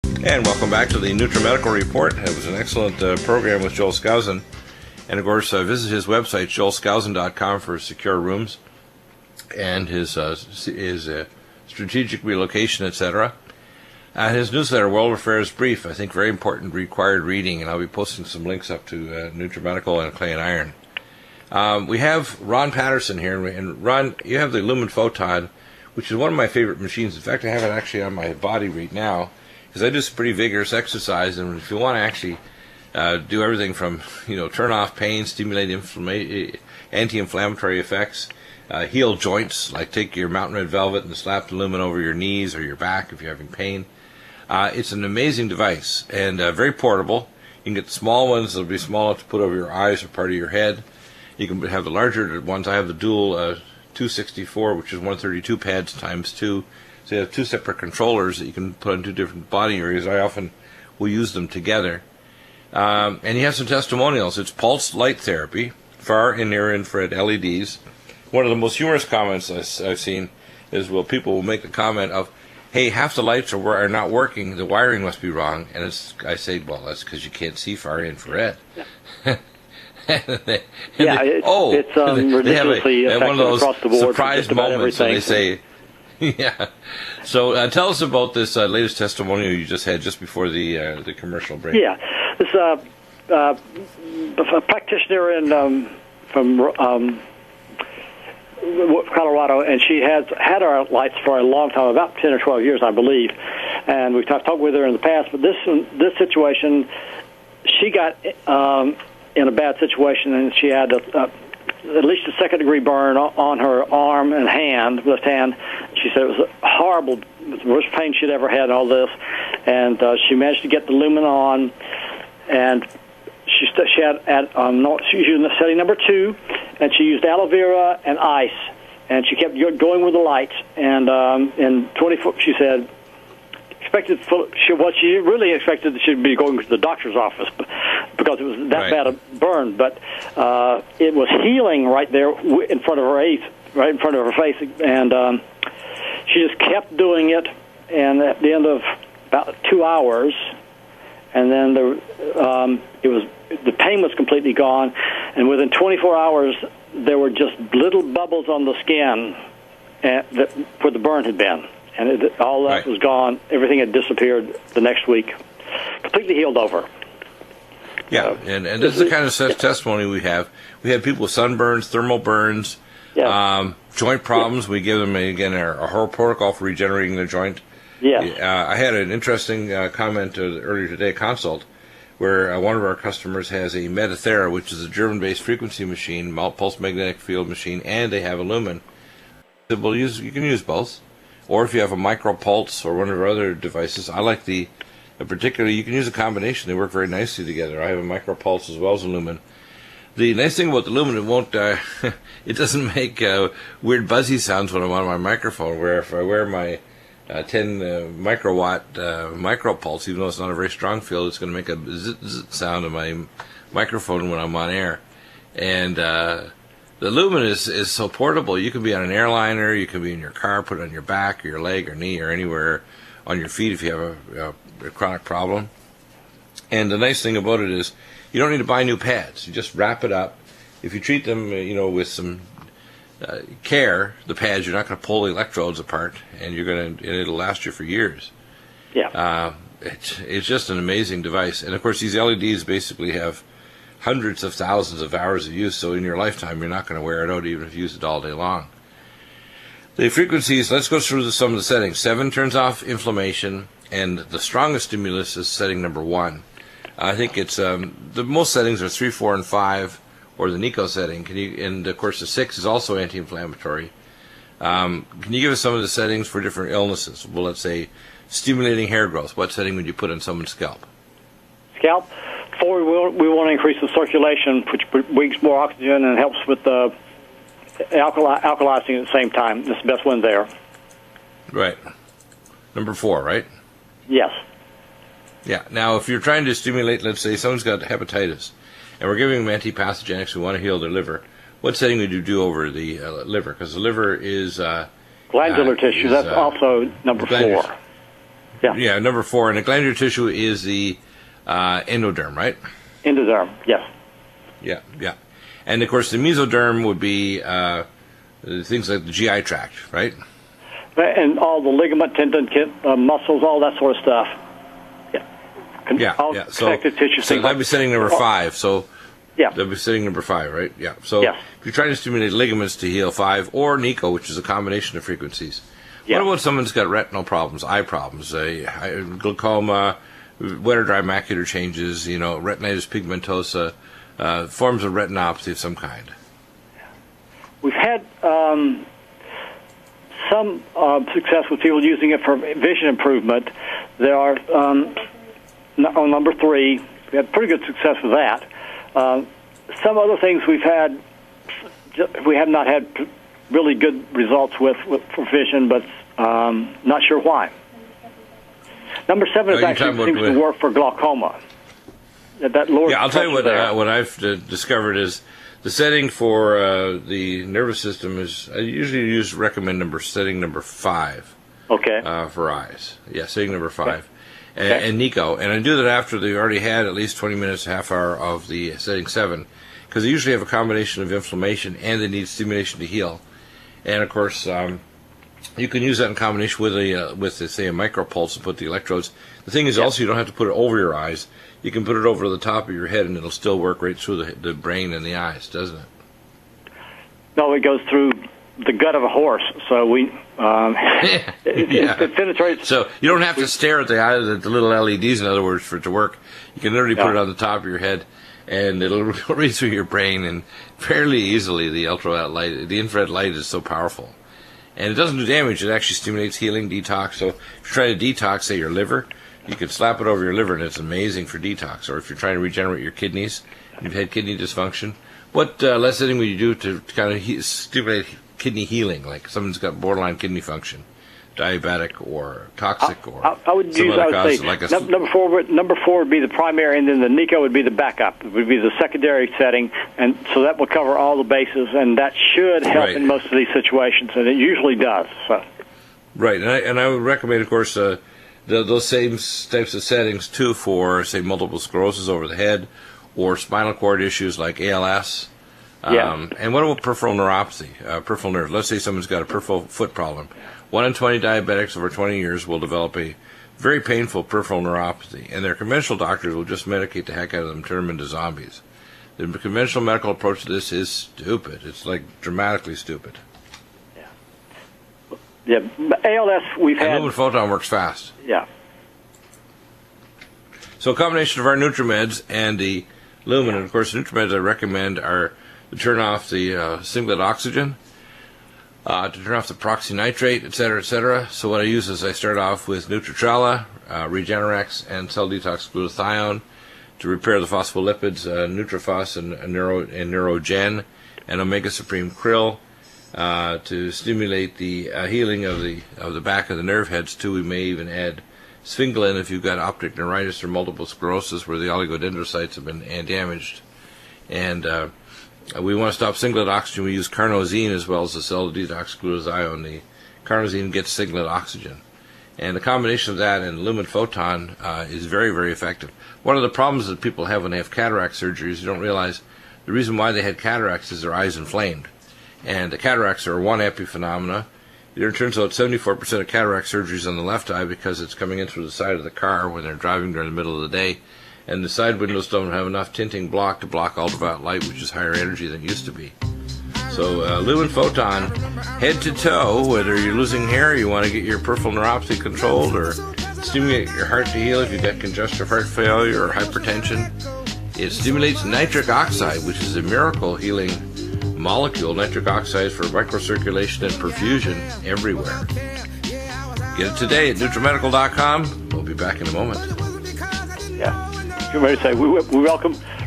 And welcome back to the Nutrimedical Report. It was an excellent program with Joel Skousen. And of course, visit his website, joelskousen.com, for secure rooms and his strategic relocation, etc. His newsletter, World Affairs Brief, I think very important, required reading, and I'll be posting some links up to Nutrimedical and Clay and Iron. We have Ron Patterson here, and Ron, you have the Lumen Photon, which is one of my favorite machines. In fact, I have it actually on my body right now, because I do some pretty vigorous exercise, and if you want to actually do everything from, turn off pain, stimulate anti-inflammatory effects, heal joints, like take your Mountain Red Velvet and slap the Lumen over your knees or your back if you're having pain. It's an amazing device, and very portable. You can get the small ones that'll be small enough to put over your eyes or part of your head. You can have the larger ones. I have the dual 264, which is 132 pads times 2. So you have two separate controllers that you can put on two different body areas. I often will use them together. And you have some testimonials. It's pulsed light therapy, far and near infrared LEDs. One of the most humorous comments I've seen is, people will make the comment of, hey, half the lights are not working, the wiring must be wrong. And I say, well, that's because you can't see far infrared. Yeah. It's ridiculously effective across the board. Surprise moments, and they say, yeah. So tell us about this latest testimonial you just had just before the commercial break. Yeah, this a practitioner from Colorado, and she has had our lights for a long time, about 10 or 12 years, I believe. And we've talked with her in the past, but this situation, she got in a bad situation, and she had at least a second-degree burn on her arm and hand, left hand. She said it was horrible, it was the worst pain she'd ever had, and all this. And she managed to get the Lumen on, and she used setting number 2, and she used aloe vera and ice, and she kept going with the lights. And in 24, she said, what she really expected, she'd be going to the doctor's office because it was that bad a burn. But it was healing right there in front of her face, and she just kept doing it. And at the end of about 2 hours, and then the pain was completely gone. And within 24 hours, there were just little bubbles on the skin where the burn had been. And all that was gone. Everything had disappeared the next week. Completely healed over. Yeah, and this is the kind of testimony we have. We have people with sunburns, thermal burns, joint problems. We give them, again, a whole protocol for regenerating their joint. Yeah. I had an interesting comment earlier today, consult, where one of our customers has a Metathera, which is a German-based frequency machine, pulse magnetic field machine, and they have a Lumen. You can use both. Or if you have a micropulse or one of our other devices, I like particularly, you can use a combination. They work very nicely together. I have a micropulse as well as a Lumen. The nice thing about the Lumen, it doesn't make weird buzzy sounds when I'm on my microphone, where if I wear my 10 microwatt micropulse, even though it's not a very strong field, it's going to make a zit sound in my microphone when I'm on air. And the Lumen is so portable. You can be on an airliner, you can be in your car, put it on your back or your leg or knee or anywhere on your feet if you have a chronic problem. And the nice thing about it is you don't need to buy new pads. You just wrap it up. If you treat them, with some care, the pads, you're not going to pull the electrodes apart, and it'll last you for years. Yeah. It's just an amazing device. And of course, these LEDs basically have hundreds of thousands of hours of use, so in your lifetime you're not going to wear it out even if you use it all day long. The frequencies, let's go through some of the settings. 7 turns off inflammation, and the strongest stimulus is setting number 1. I think it's the most settings are 3, 4, and 5, or the Nico setting. And of course the 6 is also anti-inflammatory. Can you give us some of the settings for different illnesses? Well, let's say stimulating hair growth. What setting would you put on someone's scalp? Scalp? 4, we want to increase the circulation, which brings more oxygen and helps with alkalizing at the same time. That's the best one there. Right. Number 4, right? Yes. Yeah. Now, if you're trying to stimulate, let's say someone's got hepatitis, and we're giving them antipathogenics, we want to heal their liver, what setting would you do over the liver? Because the liver is... glandular tissue. That's also number 4. Yeah, number 4. And the glandular tissue is the endoderm, right? Endoderm, yes. Yeah. And, of course, the mesoderm would be things like the GI tract, right? And all the ligament, tendon, muscles, all that sort of stuff. All connective tissue. So that'd be setting number 5. So yeah, that'd be setting number 5, right? Yeah. So if you're trying to stimulate ligaments to heal, 5, or NICO, which is a combination of frequencies. Yeah. What about someone's got retinal problems, eye problems, glaucoma, wet or dry macular changes, retinitis pigmentosa, forms of retinopathy of some kind? We've had some success with people using it for vision improvement. There are, on number 3, we had pretty good success with that. Some other things we have not had really good results with for vision, but not sure why. Number 7 is actually seems to work for glaucoma. That lower I'll tell you what I've discovered is the setting for the nervous system is I usually recommend setting number 5. Okay. For eyes. Yeah, setting number 5. Okay. And NICO. And I do that after they already had at least 20 minutes, half hour of the setting 7, because they usually have a combination of inflammation and they need stimulation to heal. And of course, you can use that in combination with say a micropulse and put the electrodes. The thing is also you don't have to put it over your eyes. You can put it over the top of your head and it'll still work right through the brain and the eyes, doesn't it? No, it goes through the gut of a horse, so it penetrates. So you don't have to stare at the little LEDs, in other words, for it to work. You can literally put it on the top of your head, and it'll read through your brain, and fairly easily the infrared light is so powerful. And it doesn't do damage, it actually stimulates healing, detox. So if you're trying to detox, say, your liver, you can slap it over your liver, and it's amazing for detox. Or if you're trying to regenerate your kidneys, and you've had kidney dysfunction, what less setting would you do to kind of stimulate kidney healing, like someone's got borderline kidney function, diabetic or toxic, or I would say number 4 would be the primary, and then the NICO would be the backup. It would be the secondary setting, and so that will cover all the bases, and that should help in most of these situations, and it usually does. So. Right, and I would recommend, of course, those same types of settings too for, say, multiple sclerosis over the head, or spinal cord issues like ALS. And what about peripheral neuropathy, peripheral nerve? Let's say someone's got a peripheral foot problem. 1 in 20 diabetics over 20 years will develop a very painful peripheral neuropathy, and their conventional doctors will just medicate the heck out of them, turn them into zombies. The conventional medical approach to this is stupid. It's like dramatically stupid. Yeah, ALS we've had. Lumen photon works fast. Yeah. So a combination of our Nutrimeds and the Lumen, and of course, the Nutrimeds I recommend are to turn off the singlet oxygen, to turn off the peroxynitrate, etc., etc. So what I use is I start off with Nutritrella, Regenerex, and Cell Detox Glutathione to repair the phospholipids, Nutrifos and Neurogen, and Omega Supreme Krill to stimulate the healing of the back of the nerve heads too. We may even add Sphingolin if you've got optic neuritis or multiple sclerosis where the oligodendrocytes have been damaged. And we want to stop singlet oxygen. We use carnosine as well as the cell detox glutathione. The carnosine gets singlet oxygen. And the combination of that and lumen photon is very, very effective. One of the problems that people have when they have cataract surgeries, you don't realize the reason why they had cataracts is their eyes inflamed. And the cataracts are one epiphenomena. It turns out 74% of cataract surgery is on the left eye because it's coming in through the side of the car when they're driving during the middle of the day. And the side windows don't have enough tinting block to block ultraviolet light, which is higher energy than it used to be. So lumen photon, head to toe, whether you're losing hair, you want to get your peripheral neuropathy controlled, or stimulate your heart to heal if you've got congestive heart failure or hypertension. It stimulates nitric oxide, which is a miracle healing molecule. Nitric oxide for microcirculation and perfusion everywhere. Get it today at Nutrimedical.com. We'll be back in a moment. Yeah. You're ready to say we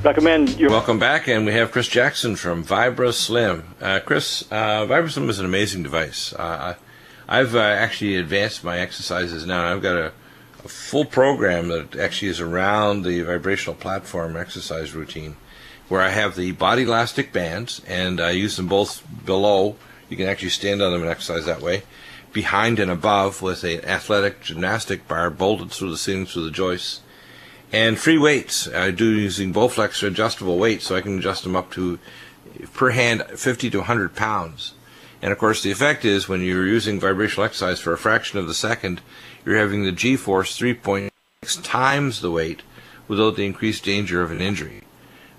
recommend your... Welcome back, and we have Chris Jackson from VibraSlim. Chris, VibraSlim is an amazing device. I've actually advanced my exercises now, and I've got a full program that actually is around the vibrational platform exercise routine, where I have the body elastic bands, and I use them both below. You can actually stand on them and exercise that way. behind and above with an athletic gymnastic bar bolted through the ceiling through the joists. And free weights. I do using Bowflex adjustable weights, so I can adjust them up to, per hand, 50 to 100 pounds. And of course the effect is when you're using vibrational exercise for a fraction of the second, you're having the G-force 3.6 times the weight without the increased danger of an injury,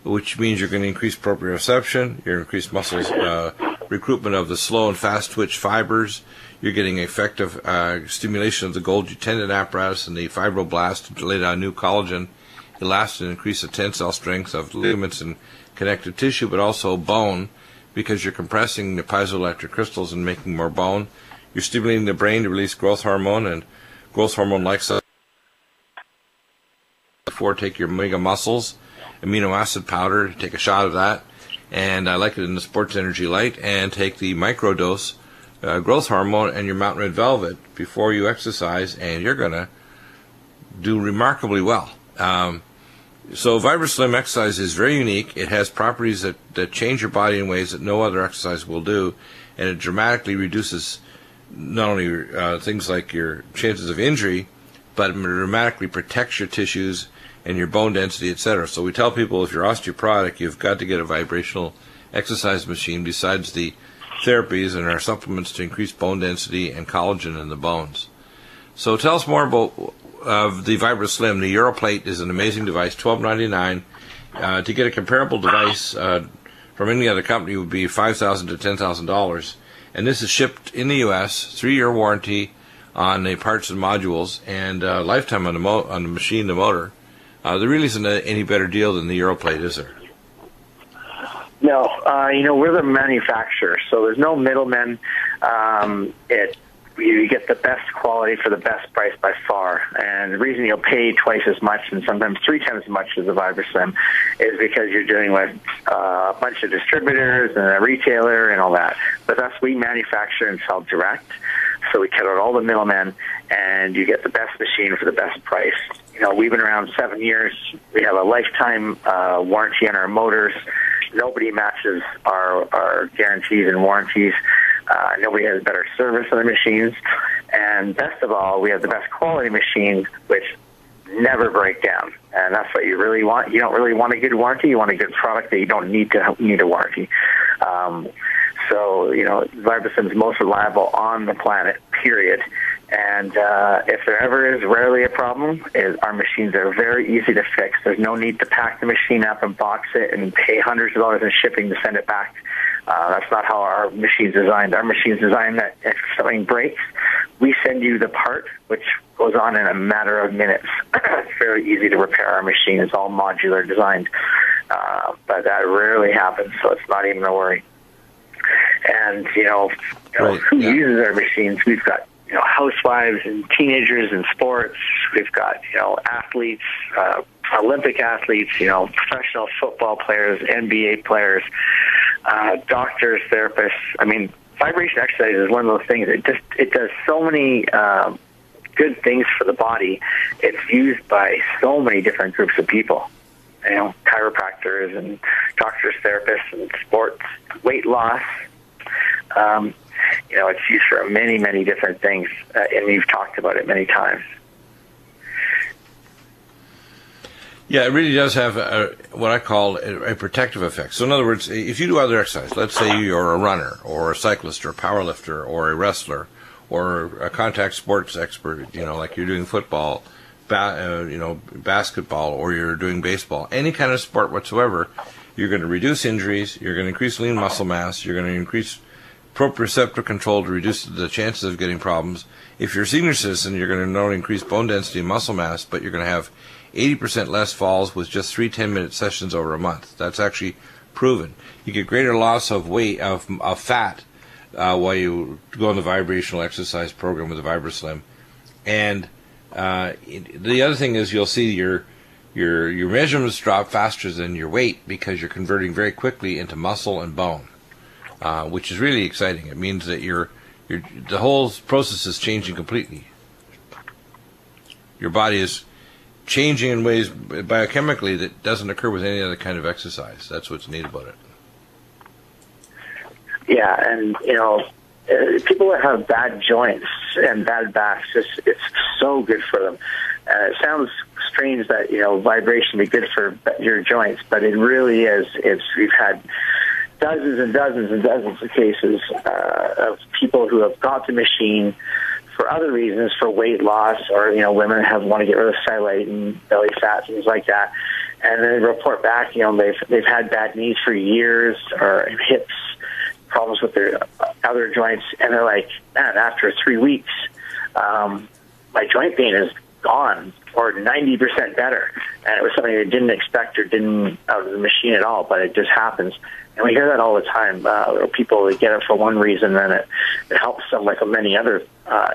which means you're going to increase proprioception, you're going to increase muscles recruitment of the slow and fast twitch fibers, you're getting effective stimulation of the Golgi tendon apparatus and the fibroblast to lay down new collagen, elastin, and increase the tensile strength of ligaments and connective tissue, but also bone, because you're compressing the piezoelectric crystals and making more bone. You're stimulating the brain to release growth hormone, and growth hormone likes us. Before, take your mega muscles, amino acid powder, take a shot of that, and I like it in the Sports Energy Light, and take the microdose growth hormone and your Mountain Red Velvet before you exercise, and you're going to do remarkably well. So VibraSlim exercise is very unique. It has properties that change your body in ways that no other exercise will do, and it dramatically reduces not only things like your chances of injury, but it dramatically protects your tissues and your bone density, etc. So we tell people if you're osteoporotic, you've got to get a vibrational exercise machine besides the therapies and our supplements to increase bone density and collagen in the bones. So tell us more about the VibraSlim. The Europlate is an amazing device, $12.99. To get a comparable device from any other company would be $5,000 to $10,000. And this is shipped in the U.S., 3-year warranty on the parts and modules, and lifetime on the machine, the motor. There really isn't any better deal than the Europlate, is there? No, we're the manufacturer, so there's no middlemen. You get the best quality for the best price by far. And the reason you'll pay twice as much and sometimes 3 times as much as the VibraSlim is because you're dealing with a bunch of distributors and a retailer and all that. But us, we manufacture and sell direct, so we cut out all the middlemen, and you get the best machine for the best price. We've been around 7 years. We have a lifetime warranty on our motors. Nobody matches our guarantees and warranties. Nobody has better service on the machines. And best of all, we have the best quality machines, which never break down. And that's what you really want. You don't really want a good warranty. You want a good product that you don't need a warranty. So, VibraSlim is most reliable on the planet, period. And if there ever is rarely a problem, our machines are very easy to fix. There's no need to pack the machine up and box it and pay hundreds of dollars in shipping to send it back. That's not how our machine's designed. Our machine's designed that if something breaks, we send you the part, which goes on in a matter of minutes. It's very easy to repair our machine. It's all modular designed. But that rarely happens, so it's not even a worry. And, Right. Who uses our machines? We've got, housewives and teenagers in sports. We've got, athletes, Olympic athletes, professional football players, NBA players, doctors, therapists. I mean, vibration exercise is one of those things. It does so many good things for the body. It's used by so many different groups of people. Chiropractors and doctors, therapists, and sports, weight loss. It's used for many, many different things, and we've talked about it many times. Yeah, it really does have what I call a protective effect. So in other words, if you do other exercise, let's say you're a runner or a cyclist or a powerlifter or a wrestler or a contact sports expert, like you're doing football, basketball, or you're doing baseball, any kind of sport whatsoever, you're going to reduce injuries, you're going to increase lean muscle mass, you're going to increase proprioceptive control to reduce the chances of getting problems. If you're a senior citizen, you're going to not only increase bone density and muscle mass, but you're going to have 80% less falls with just 3 10-minute sessions over a month. That's actually proven. You get greater loss of weight, of fat, while you go on the vibrational exercise program with the VibraSlim. And the other thing is you'll see your measurements drop faster than your weight because you're converting very quickly into muscle and bone, which is really exciting. It means that the whole process is changing completely. Your body is changing in ways biochemically that doesn't occur with any other kind of exercise. That's what's neat about it. Yeah, and people that have bad joints and bad backs, it's so good for them. And it sounds strange that, vibration would be good for your joints, but it really is. We've had dozens and dozens and dozens of cases of people who have got the machine for other reasons, for weight loss, or, women want to get rid of cellulite and belly fat, things like that. And then they report back, they've had bad knees for years, or hips, problems with their other joints, and they're like, man, after 3 weeks, my joint pain is gone, or 90% better. And it was something they didn't expect or didn't out of the machine at all, but it just happens. And we hear that all the time. People, they get it for one reason, then it helps them like many other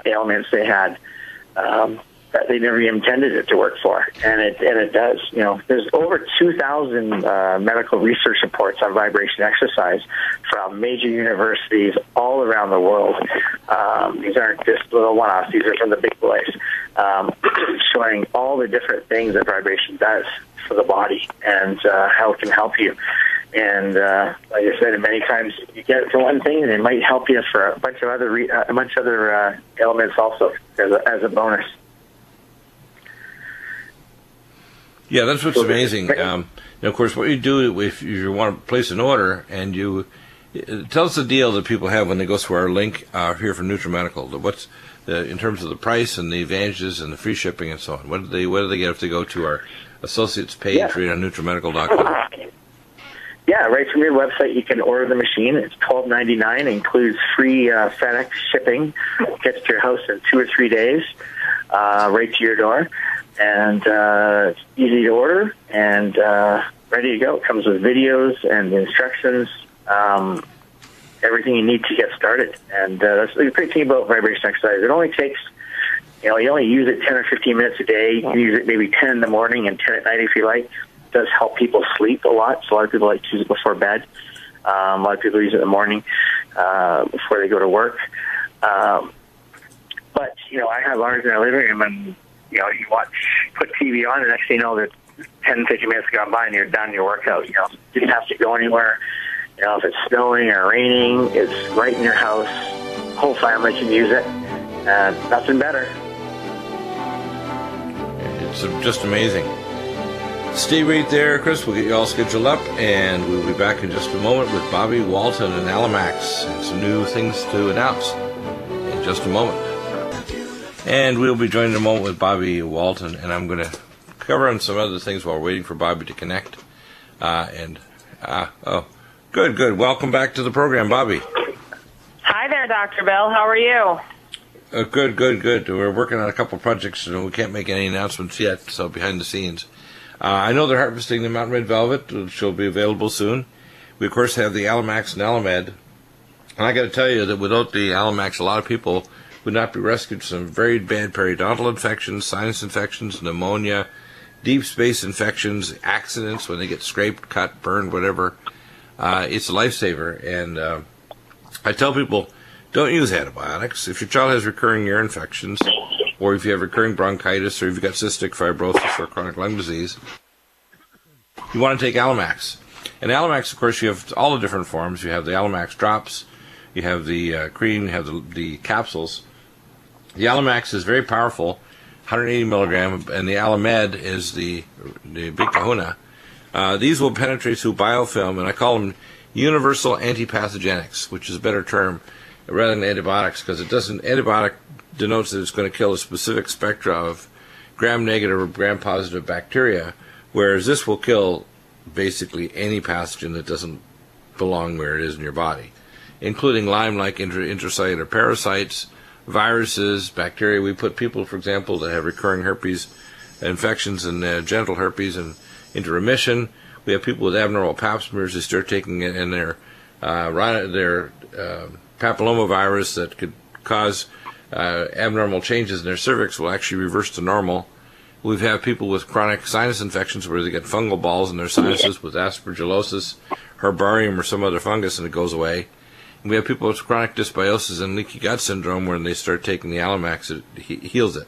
ailments they had that they never intended it to work for. And it does. There's over 2,000 medical research reports on vibration exercise from major universities all around the world. These aren't just little one-offs. These are from the big boys, showing all the different things that vibration does for the body and how it can help you. And like I said, many times you get it for one thing, and it might help you for a bunch of other ailments also as a bonus. Yeah, that's what's amazing. Of course, what you do if you want to place an order, and tell us the deal that people have when they go through our link here for Nutrimedical. What's in terms of the price and the advantages and the free shipping and so on? What do they get if they go to our associates page right on Nutrimedical.com? Yeah, right from your website, you can order the machine. It's $12.99. It includes free FedEx shipping. It gets to your house in 2 or 3 days, right to your door. And it's easy to order and ready to go. It comes with videos and instructions, everything you need to get started. And that's the great thing about vibration exercise. It only takes, you only use it 10 or 15 minutes a day. You can use it maybe 10 in the morning and 10 at night if you like. It does help people sleep a lot. So a lot of people like to use it before bed. A lot of people use it in the morning before they go to work. But, I have ours in our living room, and you put TV on, and next thing you know, that 10, 15 minutes gone by, and you're done your workout. You didn't have to go anywhere. If it's snowing or raining, it's right in your house. Whole family can use it. Nothing better. It's just amazing. Stay right there, Chris. We'll get you all scheduled up, and we'll be back in just a moment with Bobby Walton and Alamax and some new things to announce in just a moment. And we'll be joined in a moment with Bobby Walton, and I'm going to cover on some other things while we're waiting for Bobby to connect. Good. Welcome back to the program, Bobby. Hi there, Dr. Bell. How are you? Good. We're working on a couple projects, and we can't make any announcements yet, so behind the scenes. I know they're harvesting the Mountain Red Velvet, which will be available soon. We, of course, have the Alamax and Alamed. And I got to tell you that without the Alamax, a lot of people would not be rescued from very bad periodontal infections, sinus infections, pneumonia, deep space infections, accidents when they get scraped, cut, burned, whatever. It's a lifesaver. And I tell people, don't use antibiotics. If your child has recurring ear infections, or if you have recurring bronchitis, or if you've got cystic fibrosis or chronic lung disease, you want to take Alamax. And Alamax, of course, you have all the different forms. You have the Alamax drops, you have the cream, you have the capsules. The Alamax is very powerful, 180 milligram, and the Alamed is the big kahuna. These will penetrate through biofilm, and I call them universal antipathogenics, which is a better term rather than antibiotics, because antibiotic denotes that it's going to kill a specific spectra of gram-negative or gram-positive bacteria, whereas this will kill basically any pathogen that doesn't belong where it is in your body, including Lyme-like intracellular parasites, viruses, bacteria. We put people, for example, that have recurring herpes infections and genital herpes into remission. We have people with abnormal pap smears who start taking it, and their papillomavirus that could cause abnormal changes in their cervix will actually reverse to normal. We've had people with chronic sinus infections where they get fungal balls in their sinuses with aspergillosis, herbarium, or some other fungus, and it goes away. And we have people with chronic dysbiosis and leaky gut syndrome where when they start taking the Alamax, it heals it.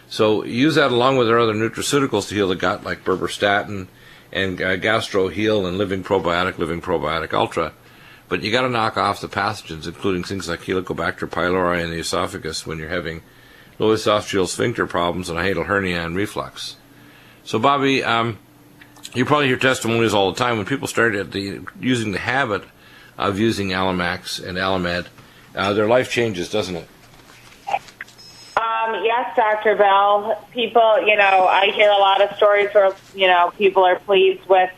So use that along with our other nutraceuticals to heal the gut, like berberstatin and Gastro Heal and Living Probiotic Ultra. But you got to knock off the pathogens, including things like Helicobacter pylori in the esophagus when you're having low esophageal sphincter problems and a hiatal hernia and reflux. So, Bobby, you probably hear testimonies all the time when people start using the habit of using Alamax and Alamed. Their life changes, doesn't it? Yes, Dr. Bell. People, I hear a lot of stories where, people are pleased with,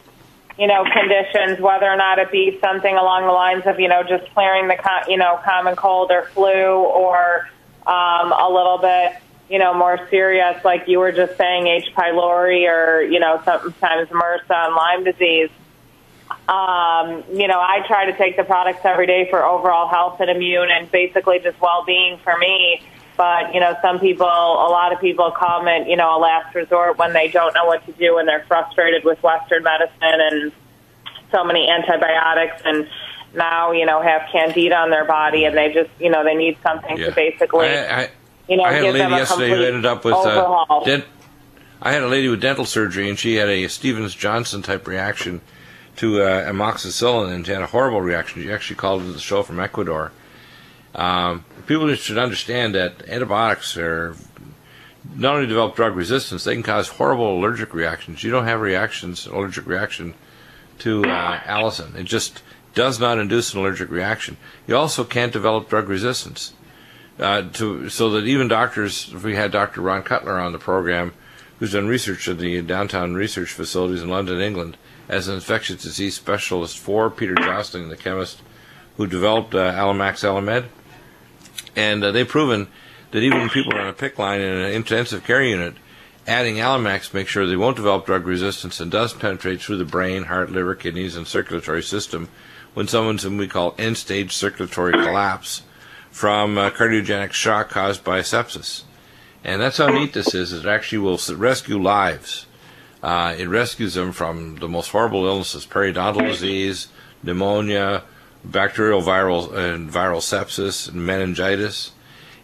conditions, whether or not it be something along the lines of, just clearing the, common cold or flu, or a little bit, more serious, like you were just saying, H. pylori, or, sometimes MRSA and Lyme disease. I try to take the products every day for overall health and immune and basically just well-being for me. But, a lot of people come at, a last resort when they don't know what to do and they're frustrated with Western medicine and so many antibiotics and now, have candida on their body and they just, they need something to basically, I had a lady yesterday who ended up with I had a lady with dental surgery and she had a Stevens-Johnson type reaction to amoxicillin and she had a horrible reaction. She actually called into the show from Ecuador. People should understand that antibiotics are not only develop drug resistance, they can cause horrible allergic reactions. You don't have allergic reaction to allicin. It just does not induce an allergic reaction. You also can't develop drug resistance. So that even doctors, if we had Dr. Ron Cutler on the program, who's done research at the downtown research facilities in London, England, as an infectious disease specialist for Peter Jostling, the chemist who developed Alamax Alamed. And they've proven that even when people are on a PICC line in an intensive care unit, adding Alamax makes sure they won't develop drug resistance and does penetrate through the brain, heart, liver, kidneys, and circulatory system when someone's in what we call end-stage circulatory collapse from cardiogenic shock caused by sepsis. And that's how neat this is. It actually will rescue lives. It rescues them from the most horrible illnesses, periodontal disease, pneumonia, bacterial viral sepsis, and meningitis.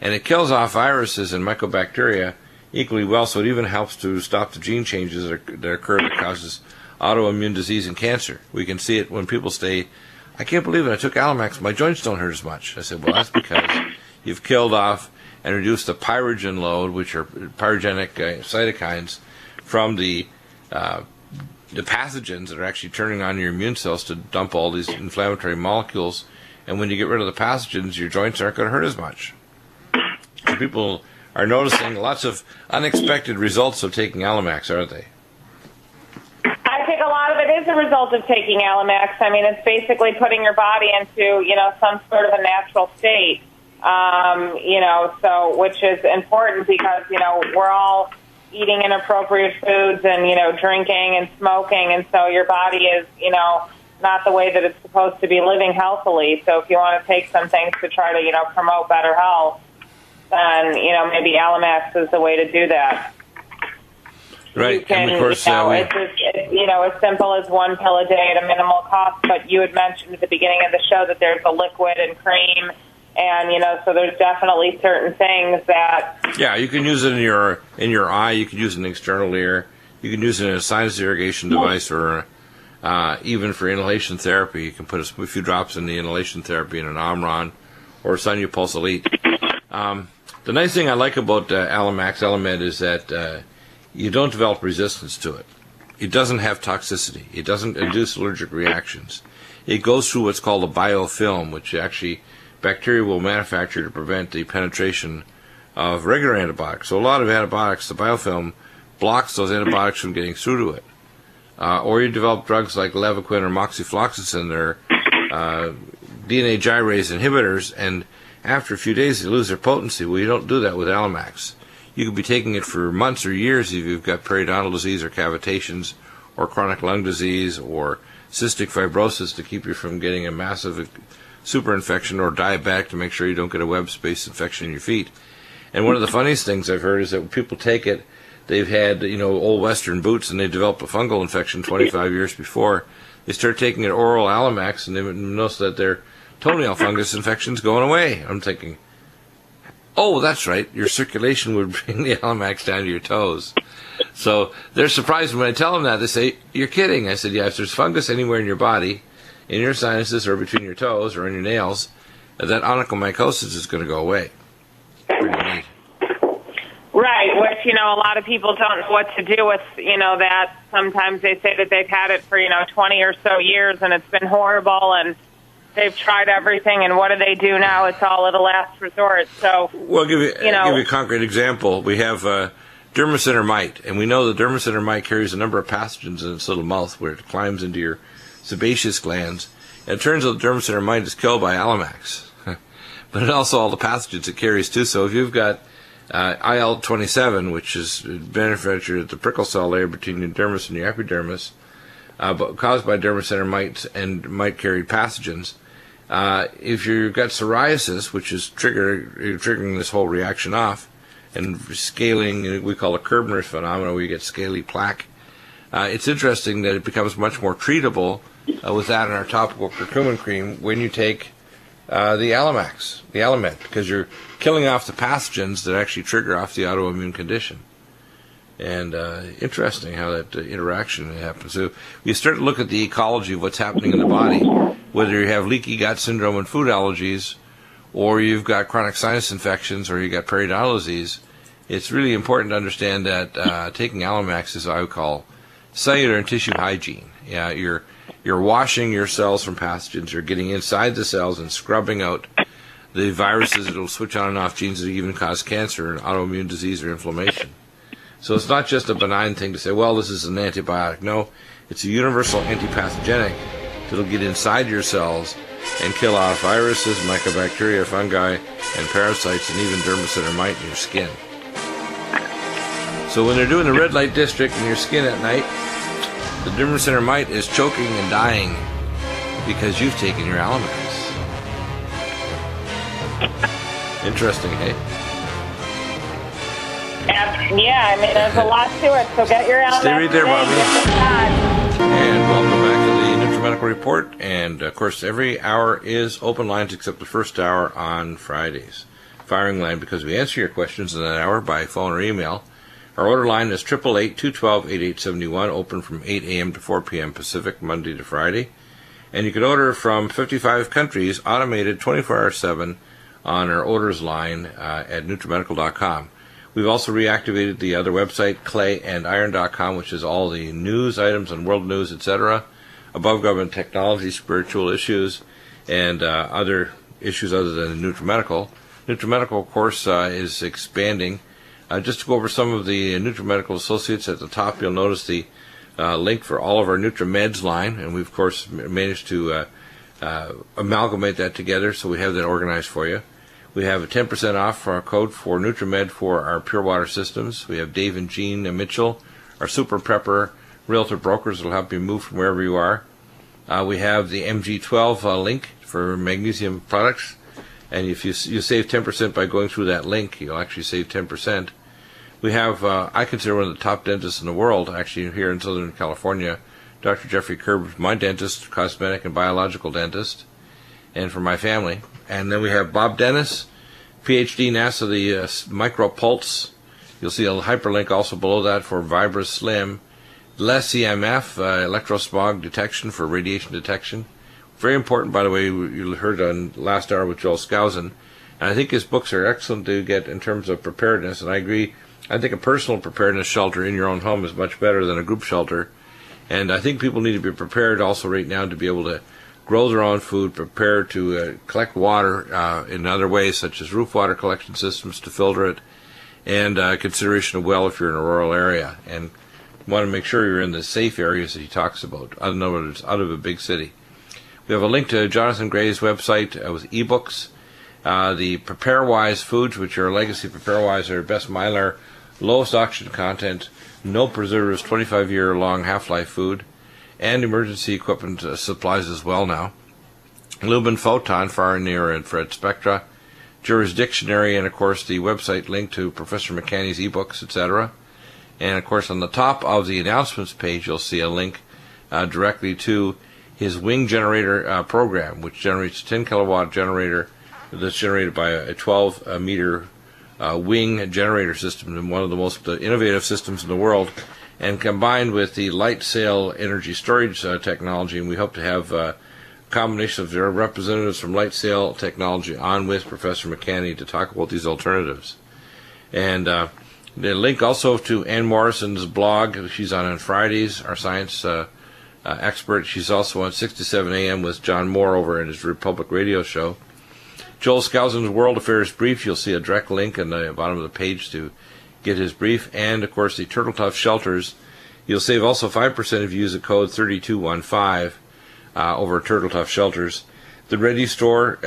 And it kills off viruses and mycobacteria equally well, so it even helps to stop the gene changes that occur that causes autoimmune disease and cancer. We can see it when people say, I can't believe it, I took Alamax, my joints don't hurt as much. I said, well, that's because you've killed off and reduced the pyrogen load, which are pyrogenic cytokines, from the pathogens that are actually turning on your immune cells to dump all these inflammatory molecules. And when you get rid of the pathogens, your joints aren't going to hurt as much. So people are noticing lots of unexpected results of taking Alamax, aren't they? I think a lot of it is a result of taking Alamax. I mean, it's basically putting your body into, some sort of a natural state, so which is important because, we're all eating inappropriate foods and, drinking and smoking. And so your body is, not the way that it's supposed to be living healthily. So if you want to take some things to try to, promote better health, then, maybe Alamax is the way to do that. Right. You can, and of course, it's as simple as one pill a day at a minimal cost. But you had mentioned at the beginning of the show that there's a liquid and cream. And, so there's definitely certain things that... Yeah, you can use it in your eye. You can use it in an external ear. You can use it in a sinus irrigation device or even for inhalation therapy. You can put a few drops in the inhalation therapy in an Omron or Sonupulse Elite. The nice thing I like about Alamax Alamed is that you don't develop resistance to it. It doesn't have toxicity. It doesn't induce allergic reactions. It goes through what's called a biofilm, which actually... bacteria will manufacture to prevent the penetration of regular antibiotics. So a lot of antibiotics, the biofilm blocks those antibiotics from getting through to it. Or you develop drugs like Levaquin or moxifloxacin, they're DNA gyrase inhibitors, and after a few days they lose their potency. Well, you don't do that with Alamax. You could be taking it for months or years if you've got periodontal disease or cavitations or chronic lung disease or cystic fibrosis to keep you from getting a massive super infection, or diabetic to make sure you don't get a web space infection in your feet. And one of the funniest things I've heard is that when people take it, they've had old Western boots and they develop a fungal infection 25 years before. They start taking an oral Alamax and they notice that their toenail fungus infection's going away. I'm thinking, oh, that's right, your circulation would bring the Alamax down to your toes. So they're surprised when I tell them that. They say, you're kidding. I said, yeah, if there's fungus anywhere in your body, in your sinuses or between your toes or in your nails, that onychomycosis is going to go away. Pretty neat. Right, which, a lot of people don't know what to do with, that. Sometimes they say that they've had it for, 20 or so years and it's been horrible and they've tried everything, and what do they do now? It's all at a last resort. So, well, give you a concrete example. We have dermacentor mite, and we know the dermacentor mite carries a number of pathogens in its little mouth where it climbs into your sebaceous glands. And it turns out the dermacentor mite is killed by Alamax, but it also all the pathogens it carries too. So if you've got IL-27, which is manufactured at the prickle cell layer between your dermis and your epidermis, but caused by dermacentor mites and mite-carried pathogens. If you've got psoriasis, which is triggering this whole reaction off, and scaling, we call it Koebner's phenomenon, where you get scaly plaque, it's interesting that it becomes much more treatable with that in our topical curcumin cream when you take the Alamax, the Alament, because you're killing off the pathogens that actually trigger off the autoimmune condition. And interesting how that interaction happens. So you start to look at the ecology of what's happening in the body, whether you have leaky gut syndrome and food allergies, or you've got chronic sinus infections, or you've got periodontal disease. It's really important to understand that taking Alamax is what I would call cellular and tissue hygiene. Yeah, you're washing your cells from pathogens. You're getting inside the cells and scrubbing out the viruses that will switch on and off genes that even cause cancer and autoimmune disease or inflammation. So it's not just a benign thing to say, well, this is an antibiotic. No, it's a universal antipathogenic that'll get inside your cells and kill off viruses, mycobacteria, fungi, and parasites, and even dermacentor mite in your skin. So when they're doing the red light district in your skin at night, the dermacentor mite is choking and dying because you've taken your Alamax. Interesting, hey? Yeah, there's a lot to it, so get your Alamax. Stay right there, Bobby. And welcome back to the Nutrimedical Report. And, of course, every hour is open lines except the first hour on Fridays. Firing line, because we answer your questions in that hour by phone or email. Our order line is 888-212-8871, open from 8 a.m. to 4 p.m. Pacific, Monday to Friday. And you can order from 55 countries, automated 24/7 on our orders line at Nutrimedical.com. We've also reactivated the other website, clayandiron.com, which is all the news items on world news, etc., above government technology, spiritual issues, and other issues other than Nutrimedical. Nutrimedical, of course, is expanding. Just to go over some of the Nutrimedical associates at the top, you'll notice the link for all of our Nutrimeds line, and we've, of course, managed to amalgamate that together, so we have that organized for you. We have a 10% off for our code for Nutrimed for our pure water systems. We have Dave and Jean Mitchell, our super prepper realtor brokers that will help you move from wherever you are. We have the MG12 link for magnesium products, and if you save 10% by going through that link, you'll actually save 10%. We have, I consider one of the top dentists in the world, actually here in Southern California, Dr. Jeffrey Kerb, my dentist, cosmetic and biological dentist, and for my family. And then we have Bob Dennis, PhD, NASA, the micropulse. You'll see a hyperlink also below that for Vibra Slim. Less EMF, electrosmog detection for radiation detection. Very important, by the way, you heard on last hour with Joel Skousen. And I think his books are excellent to get in terms of preparedness, and I agree. I think a personal preparedness shelter in your own home is much better than a group shelter. And I think people need to be prepared also right now to be able to grow their own food, prepare to collect water in other ways, such as roof water collection systems to filter it, and consideration of well if you're in a rural area. And want to make sure you're in the safe areas that he talks about, in other words, out of a big city. We have a link to Jonathan Gray's website with ebooks. The PrepareWise foods, which are Legacy PrepareWise, are best Mylar, lowest oxygen content, no preservatives, 25-year-long half-life food, and emergency equipment supplies as well now. Lubin Photon, far and near infrared spectra, Jurisdictionary, and of course the website link to Professor McCanney's ebooks, etc. And of course on the top of the announcements page you'll see a link directly to his wing generator program, which generates a 10 kilowatt generator that's generated by a 12 meter wing generator system, and one of the most innovative systems in the world, and combined with the light sail energy storage technology. And we hope to have combination of their representatives from Light Sail Technology on with Professor McCanney to talk about these alternatives. And the link also to Ann Morrison's blog. She's on Fridays, our science expert. She's also on 6 to 7 a.m. with John Moore over at his Republic Radio show. Joel Skousen's World Affairs Brief. You'll see a direct link on the bottom of the page to get his brief. And, of course, the Turtle Tough Shelters. You'll save also 5% if you use the code 3215 over Turtle Tough Shelters. The Ready Store,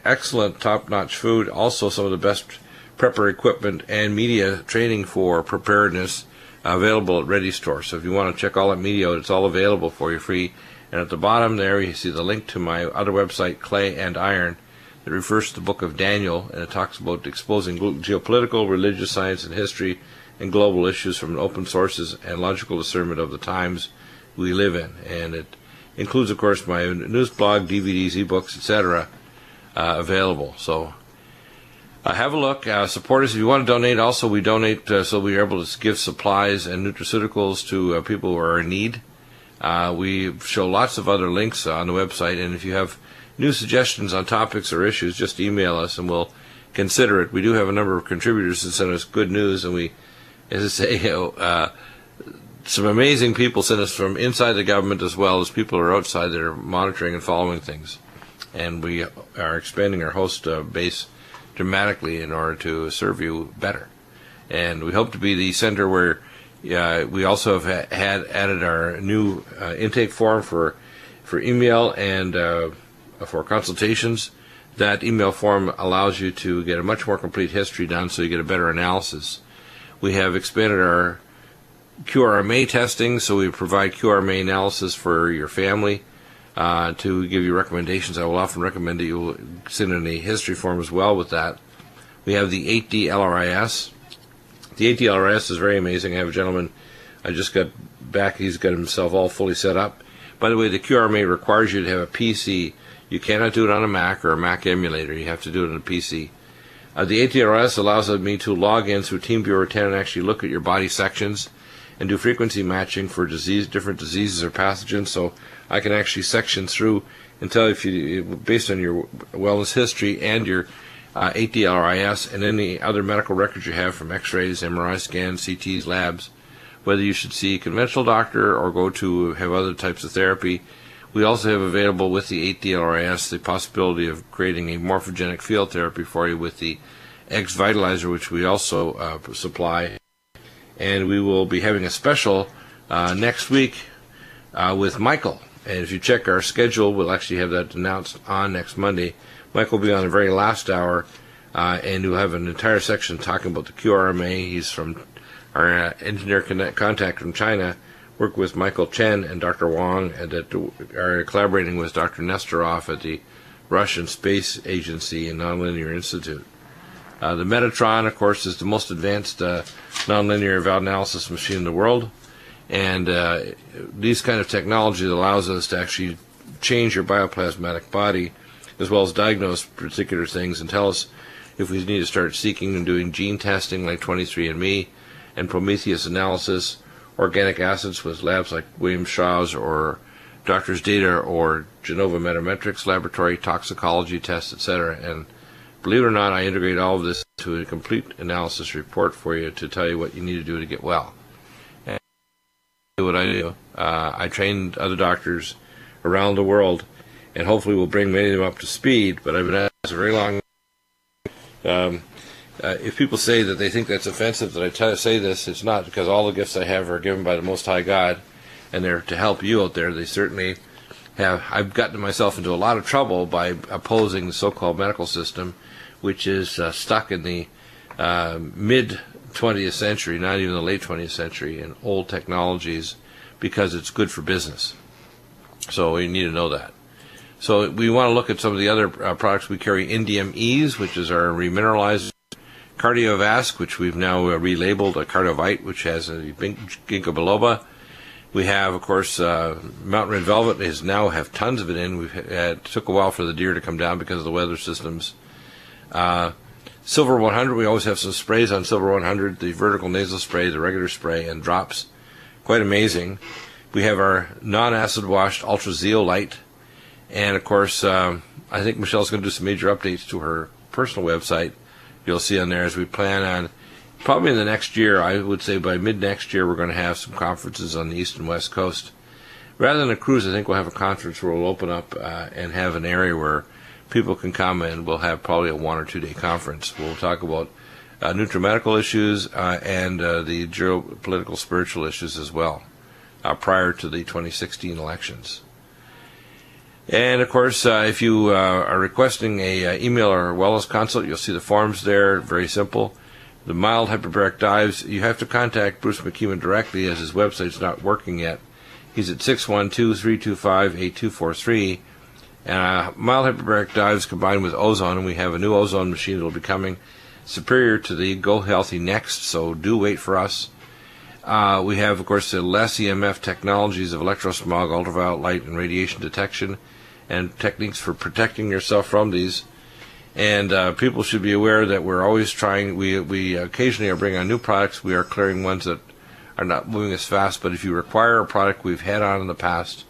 excellent top-notch food. Also some of the best prepper equipment and media training for preparedness available at Ready Store. So if you want to check all that media out, it's all available for you free. And at the bottom there, you see the link to my other website, Clay and Iron. It refers to the book of Daniel, and it talks about exposing geopolitical, religious, science, and history and global issues from open sources and logical discernment of the times we live in. And it includes, of course, my news blog, DVDs, ebooks, etc., available. So have a look. Support us if you want to donate. Also, we donate so we are able to give supplies and nutraceuticals to people who are in need. We show lots of other links on the website, and if you have new suggestions on topics or issues, just email us and we'll consider it. We do have a number of contributors that send us good news, and we, as I say, some amazing people send us from inside the government as well as people who are outside that are monitoring and following things. And we are expanding our host base dramatically in order to serve you better. And we hope to be the center where we also have had added our new intake form for email and for consultations. That email form allows you to get a much more complete history done so you get a better analysis. We have expanded our QRMA testing, so we provide QRMA analysis for your family to give you recommendations. I will often recommend that you send in a history form as well with that. We have the 8D LRIS. The 8D LRIS is very amazing. I have a gentleman, I just got back, he's got himself all fully set up. By the way, the QRMA requires you to have a PC. You cannot do it on a Mac or a Mac emulator. You have to do it on a PC. The 8D LRIS allows me to log in through TeamViewer 10 and actually look at your body sections and do frequency matching for different diseases or pathogens. So I can actually section through and tell if you, based on your wellness history and your 8D LRIS and any other medical records you have from X-rays, MRI scans, CTs, labs, whether you should see a conventional doctor or go to have other types of therapy. We also have available with the 8D LRIS the possibility of creating a morphogenic field therapy for you with the X Vitalizer, which we also supply. And we will be having a special next week with Michael. And if you check our schedule, we'll actually have that announced on next Monday. Michael will be on the very last hour, and we'll have an entire section talking about the QRMA. He's from our engineer contact from China. Work with Michael Chen and Dr. Wang, and that are collaborating with Dr. Nesterov at the Russian Space Agency and Nonlinear Institute. The Metatron, of course, is the most advanced nonlinear valve analysis machine in the world, and these kind of technology allows us to actually change your bioplasmatic body as well as diagnose particular things and tell us if we need to start seeking and doing gene testing like 23andMe and Prometheus analysis, organic acids with labs like William Shaw's or Doctor's Data or Genova Metametrics laboratory, toxicology tests, etc. And believe it or not, I integrate all of this to a complete analysis report for you to tell you what you need to do to get well. And what I do, I train other doctors around the world, and hopefully we'll bring many of them up to speed, but I've been at this a very long time. If people say that they think that's offensive that I say this, it's not, because all the gifts I have are given by the Most High God, and they're to help you out there. They certainly have. I've gotten myself into a lot of trouble by opposing the so-called medical system, which is stuck in the mid-20th century, not even the late 20th century, in old technologies because it's good for business. So you need to know that. So we want to look at some of the other products. We carry Indium Ease, which is our remineralized Cardiovasc, which we've now relabeled a Cardivite, which has a ginkgo biloba. We have, of course, Mountain Red Velvet is now have tons of it in. It took a while for the deer to come down because of the weather systems. Silver 100, we always have some sprays on Silver 100, the vertical nasal spray, the regular spray, and drops. Quite amazing. We have our non-acid washed Ultra Zeolite, And, of course, I think Michelle's going to do some major updates to her personal website. You'll see on there as we plan on, probably in the next year, I would say by mid-next year, we're going to have some conferences on the East and West Coast. Rather than a cruise, I think we'll have a conference where we'll open up and have an area where people can come, and we'll have probably a 1 or 2 day conference. We'll talk about Nutrimedical issues and the geopolitical spiritual issues as well, prior to the 2016 elections. And, of course, if you are requesting a email or a wellness consult, you'll see the forms there. Very simple. The mild hyperbaric dives, you have to contact Bruce McKeeman directly, as his website's not working yet. He's at 612-325-8243. And mild hyperbaric dives combined with ozone, and we have a new ozone machine that will be coming superior to the Go Healthy Next, so do wait for us. We have, of course, the less EMF technologies of electrosmog, ultraviolet light, and radiation detection, and techniques for protecting yourself from these. And people should be aware that we're always trying, we occasionally are bringing on new products. We are clearing ones that are not moving as fast, but if you require a product we've had on in the past,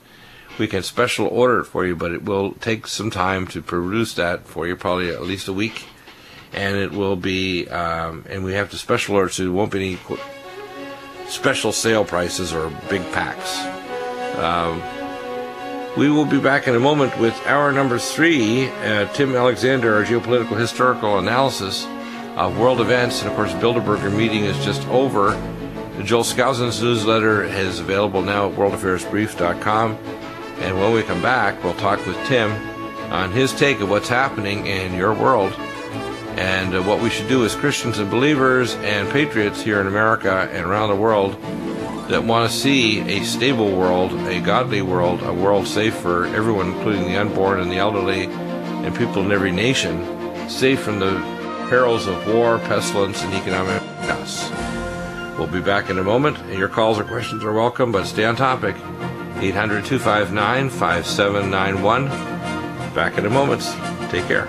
we can special order it for you, but it will take some time to produce that for you, probably at least a week. And it will be, and we have to special order, so there won't be any special sale prices or big packs. We will be back in a moment with hour number 3. Tim Alexander, our geopolitical historical analysis of world events. And, of course, Bilderberger meeting is just over. Joel Skousen's newsletter is available now at worldaffairsbrief.com. And when we come back, we'll talk with Tim on his take of what's happening in your world and what we should do as Christians and believers and patriots here in America and around the world that want to see a stable world, a godly world, a world safe for everyone, including the unborn and the elderly and people in every nation, safe from the perils of war, pestilence, and economic chaos. We'll be back in a moment. Your calls or questions are welcome, but stay on topic. 800-259-5791. Back in a moment. Take care.